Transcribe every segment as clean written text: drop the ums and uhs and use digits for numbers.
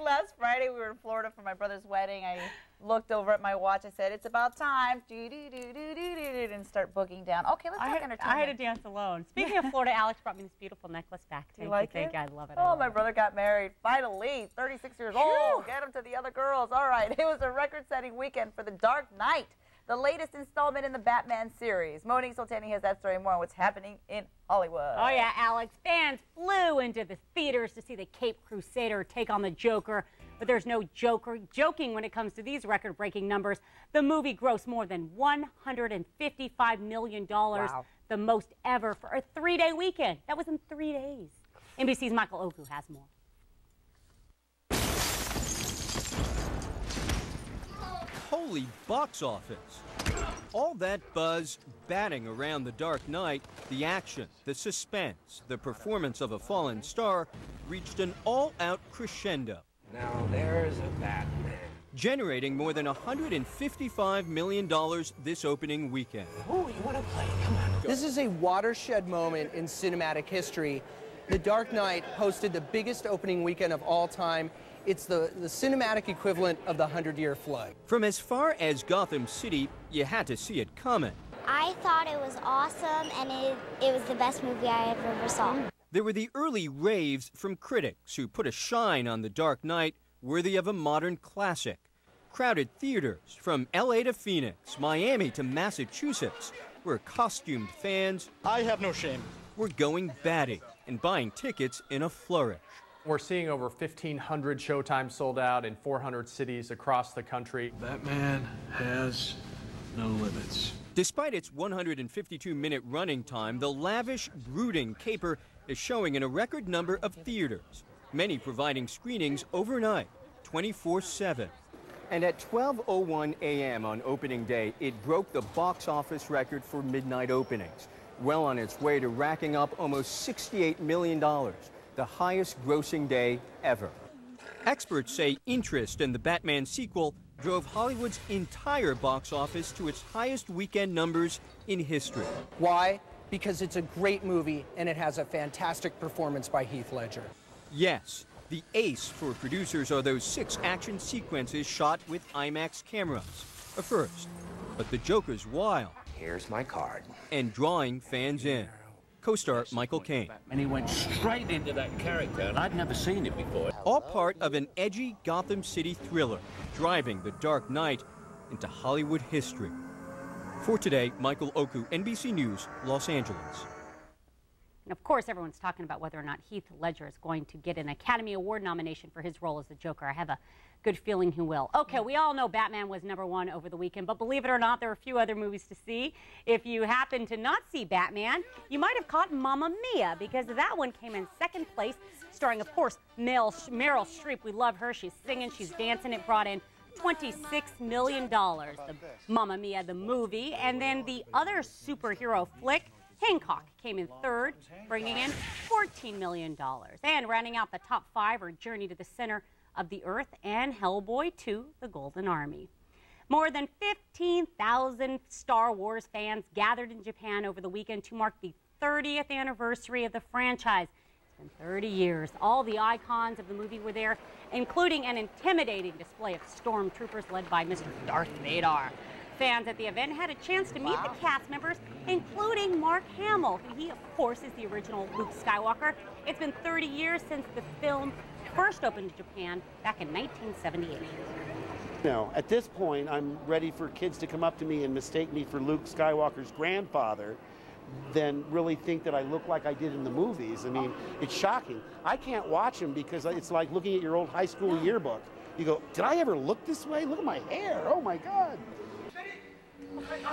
last Friday we were in Florida for my brother's wedding. I looked over at my watch. I said, "It's about time," and start booking down. Okay, let's talk entertainment. I had to dance alone. Speaking of Florida, Alex brought me this beautiful necklace back. Do you like it? I love it. Oh, my brother got married. Finally, 36 years old. Get him to the other girls. All right, it was a record-setting weekend for The Dark Knight, the latest installment in the Batman series. Monique Soltani has that story and more on what's happening in Hollywood. Oh, yeah, Alex. Fans flew into the theaters to see the Caped Crusader take on the Joker. But there's no joking when it comes to these record-breaking numbers. The movie grossed more than $155 million, wow, the most ever for a 3-day weekend. That was in 3 days. NBC's Michael Oku has more. Holy box office. All that buzz batting around The Dark Knight, the action, the suspense, the performance of a fallen star reached an all-out crescendo. Now there's a Batman. Generating more than $155 million this opening weekend. Oh, you want to play? Come on. This is a watershed moment in cinematic history. The Dark Knight hosted the biggest opening weekend of all time. It's the cinematic equivalent of the 100-year flood. From as far as Gotham City, you had to see it coming. I thought it was awesome, and it was the best movie I ever saw. There were the early raves from critics who put a shine on The Dark Knight worthy of a modern classic. Crowded theaters from LA to Phoenix, Miami to Massachusetts, where costumed fans, I have no shame, were going batty and buying tickets in a flourish. We're seeing over 1,500 showtimes sold out in 400 cities across the country. Batman has no limits. Despite its 152-minute running time, the lavish, brooding caper is showing in a record number of theaters, many providing screenings overnight, 24/7. And at 12:01 a.m. on opening day, it broke the box office record for midnight openings, well on its way to racking up almost $68 million, the highest grossing day ever. Experts say interest in the Batman sequel drove Hollywood's entire box office to its highest weekend numbers in history. Why? Because it's a great movie and it has a fantastic performance by Heath Ledger. Yes, the ace for producers are those 6 action sequences shot with IMAX cameras. A first, but the Joker's wild. Here's my card. And drawing fans in. Co-star Michael Caine. And he went straight into that character, and I'd never seen it before. All part of an edgy Gotham City thriller, driving The Dark Knight into Hollywood history. For today, Michael Oku, NBC News, Los Angeles. And of course, everyone's talking about whether or not Heath Ledger is going to get an Academy Award nomination for his role as the Joker. I have a good feeling he will. Okay, we all know Batman was #1 over the weekend, but believe it or not, there are a few other movies to see. If you happen to not see Batman, you might have caught Mamma Mia, because that one came in second place, starring, of course, Meryl Streep. We love her. She's singing, she's dancing. It brought in $26 million, the Mamma Mia, the movie. And then the other superhero flick, Hancock, came in third, bringing in $14 million. And rounding out the top 5 are Journey to the Center of the Earth and Hellboy 2, The Golden Army. More than 15,000 Star Wars fans gathered in Japan over the weekend to mark the 30th anniversary of the franchise. It's been 30 years. All the icons of the movie were there, including an intimidating display of stormtroopers led by Mr. Darth Vader. Fans at the event had a chance to meet the cast members, including Mark Hamill, who he, of course, is the original Luke Skywalker. It's been 30 years since the film first opened in Japan back in 1978. No, at this point, I'm ready for kids to come up to me and mistake me for Luke Skywalker's grandfather, than really think that I look like I did in the movies. I mean, it's shocking. I can't watch them because it's like looking at your old high school yearbook. You go, did I ever look this way? Look at my hair. Oh, my God.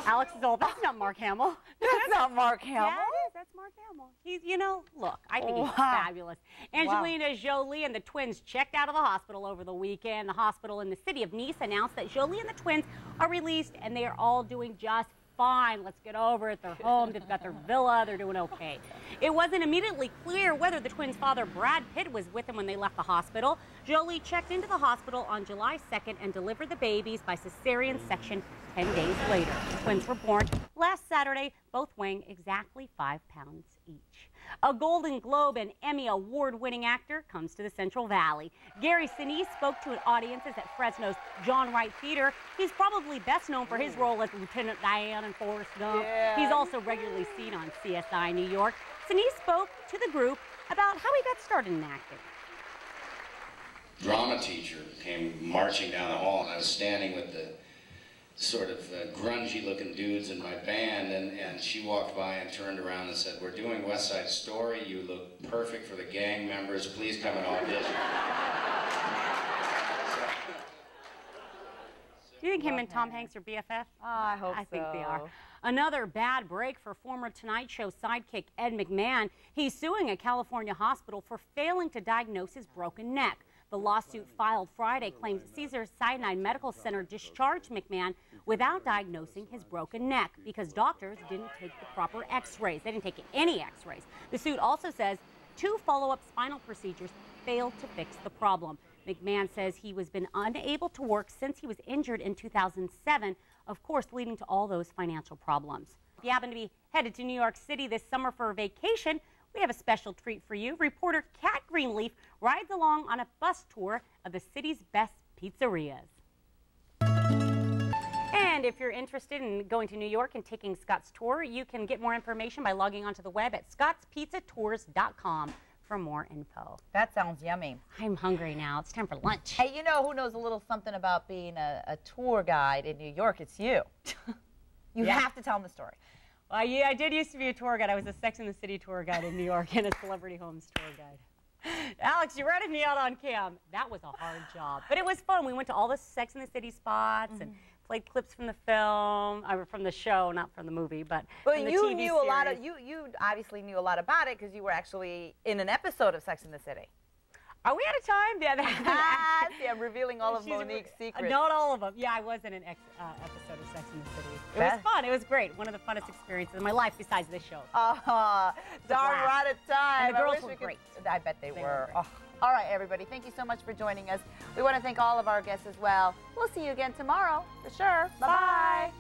Alex is old. That's not Mark Hamill. That's not Mark Hamill. Yeah, it is. That's Mark Hamill. He's, you know, look, I think he's fabulous. Angelina Jolie and the twins checked out of the hospital over the weekend. The hospital in the city of Nice announced that Jolie and the twins are released, and they are all doing just fine. Let's get over it. They're home. They've got their villa. They're doing okay. It wasn't immediately clear whether the twins' father, Brad Pitt, was with them when they left the hospital. Jolie checked into the hospital on July 2nd and delivered the babies by cesarean section 10 days later. The twins were born last Saturday, both weighing exactly 5 pounds each. A Golden Globe and Emmy award-winning actor comes to the Central Valley. Gary Sinise spoke to audiences at Fresno's John Wright Theater. He's probably best known for his role as Lieutenant Dan in Forrest Gump. Yeah. He's also regularly seen on CSI New York. Sinise spoke to the group about how he got started in acting. Drama teacher came marching down the hall, and I was standing with the sort of grungy-looking dudes in my band, and she walked by and turned around and said, "We're doing West Side Story. You look perfect for the gang members. Please come and audition." Do you think him and Tom Hanks are BFF? I hope so. I think they are. Another bad break for former Tonight Show sidekick Ed McMahon. He's suing a California hospital for failing to diagnose his broken neck. The lawsuit filed Friday claims Cedars-Sinai Medical Center discharged McMahon without diagnosing his broken neck because doctors didn't take the proper x-rays. They didn't take any x-rays. The suit also says 2 follow-up spinal procedures failed to fix the problem. McMahon says he was been unable to work since he was injured in 2007, of course, leading to all those financial problems. If you happen to be headed to New York City this summer for a vacation, we have a special treat for you. Reporter Kat Greenleaf rides along on a bus tour of the city's best pizzerias. And if you're interested in going to New York and taking Scott's tour, you can get more information by logging onto the web at scottspizzatours.com for more info. That sounds yummy. I'm hungry now. It's time for lunch. Hey, you know who knows a little something about being a tour guide in New York? It's you. You have to tell them the story. Well, yeah, I did used to be a tour guide. I was a Sex and the City tour guide in New York and a Celebrity Homes tour guide. Alex, you ratted me out on cam. That was a hard job, but it was fun. We went to all the Sex and the City spots and played clips from the film, from the show, not from the movie, but from the you TV knew series. a lot of you obviously knew a lot about it because you were actually in an episode of Sex and the City. Are we out of time? Yeah, See, I'm revealing all of Monique's secrets. Not all of them. Yeah, I was in an episode of Sex and the City. It was fun. It was great. One of the funnest experiences of my life besides this show. Darn, we're out of time. And the girls were great. I bet they were. Oh. All right, everybody, thank you so much for joining us. We want to thank all of our guests as well. We'll see you again tomorrow, for sure. Bye-bye.